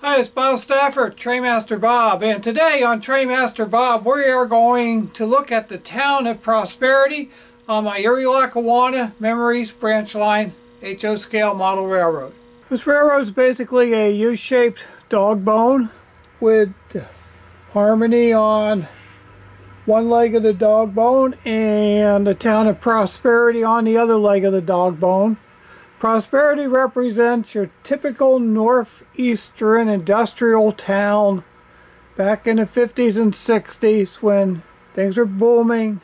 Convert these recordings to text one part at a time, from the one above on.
Hi, it's Bob Stafford, Trainmaster Bob, and today on Trainmaster Bob we are going to look at the town of Prosperity on my Erie-Lackawanna Memories Branch Line HO scale model railroad. This railroad is basically a U-shaped dog bone with harmony on one leg of the dog bone and the town of Prosperity on the other leg of the dog bone. Prosperity represents your typical northeastern industrial town back in the 50s and 60s when things were booming.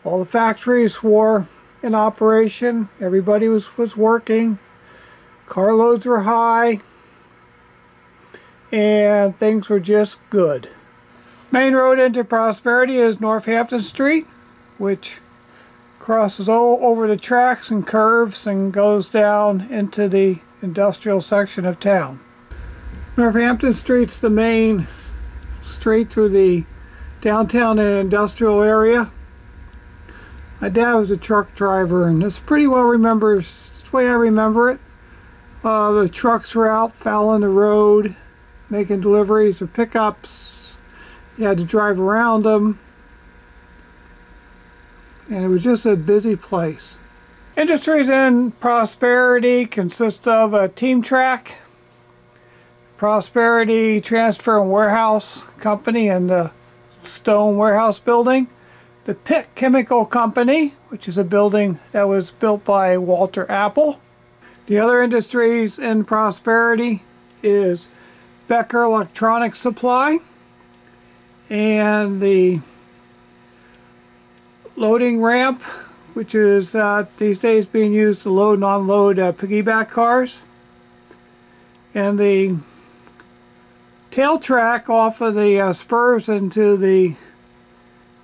All the factories were in operation. Everybody was working. Carloads were high. And things were just good. Main road into Prosperity is Northampton Street, which crosses over the tracks and curves and goes down into the industrial section of town. Northampton Street's the main street through the downtown and industrial area. My dad was a truck driver, and it's pretty well remembered. It's the way I remember it. The trucks were out fouling the road, making deliveries or pickups. You had to drive around them. And it was just a busy place. Industries in Prosperity consist of a team track, Prosperity Transfer and Warehouse Company and the Stone Warehouse Building, the Pitt Chemical Company, which is a building that was built by Walter Apple. The other industries in Prosperity is Becker Electronic Supply and the loading ramp, which is these days being used to load and unload piggyback cars, and the tail track off of the spurs into the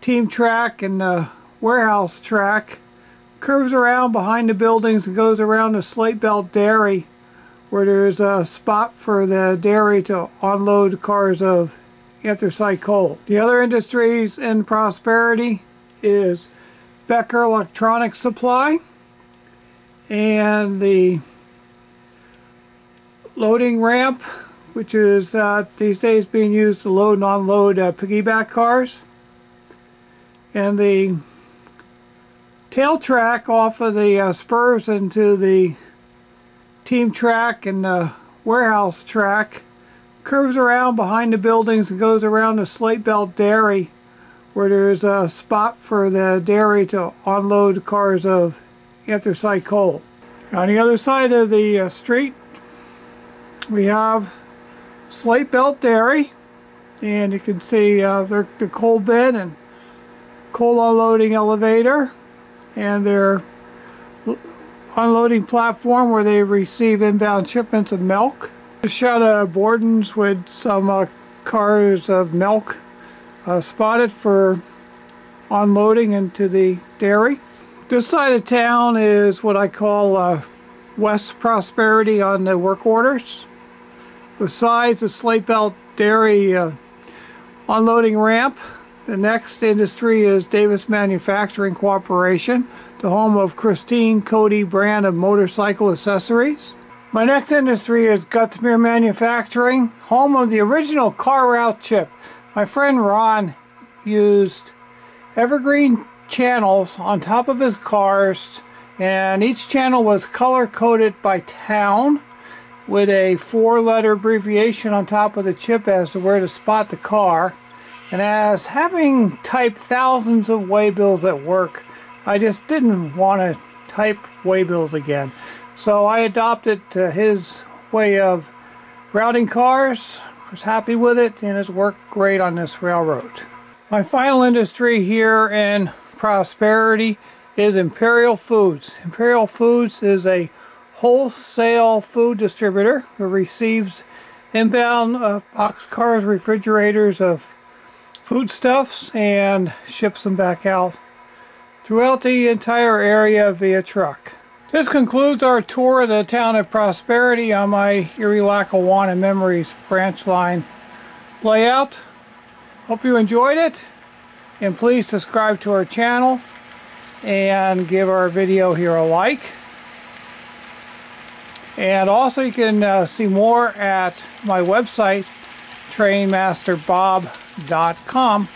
team track and the warehouse track curves around behind the buildings and goes around the Slate Belt Dairy, where there's a spot for the dairy to unload cars of anthracite coal. The other industries in Prosperity is Becker Electronic Supply and the loading ramp, which is these days being used to load and unload piggyback cars, and the tail track off of the spurs into the team track and the warehouse track curves around behind the buildings and goes around the Slate Belt Dairy, where there's a spot for the dairy to unload cars of anthracite coal. On the other side of the street we have Slate Belt Dairy, and you can see the coal bin and coal unloading elevator and their unloading platform where they receive inbound shipments of milk. A shot of Borden's with some cars of milk spotted for unloading into the dairy. This side of town is what I call West Prosperity on the work orders. Besides the Slate Belt Dairy unloading ramp, the next industry is Davis Manufacturing Corporation, the home of Christine Cody brand of motorcycle accessories. My next industry is Gutzmere Manufacturing, home of the original car route chip. My friend Ron used evergreen channels on top of his cars, and each channel was color-coded by town with a 4-letter abbreviation on top of the chip as to where to spot the car. And as having typed thousands of waybills at work, I just didn't want to type waybills again. So I adopted his way of routing cars. Was happy with it, and it's worked great on this railroad. My final industry here in Prosperity is Imperial Foods. Imperial Foods is a wholesale food distributor who receives inbound boxcars, refrigerators of foodstuffs and ships them back out throughout the entire area via truck. This concludes our tour of the town of Prosperity on my Erie-Lackawanna Memories Branch Line layout. Hope you enjoyed it, and please subscribe to our channel and give our video here a like. And also you can see more at my website, trainmasterbob.com.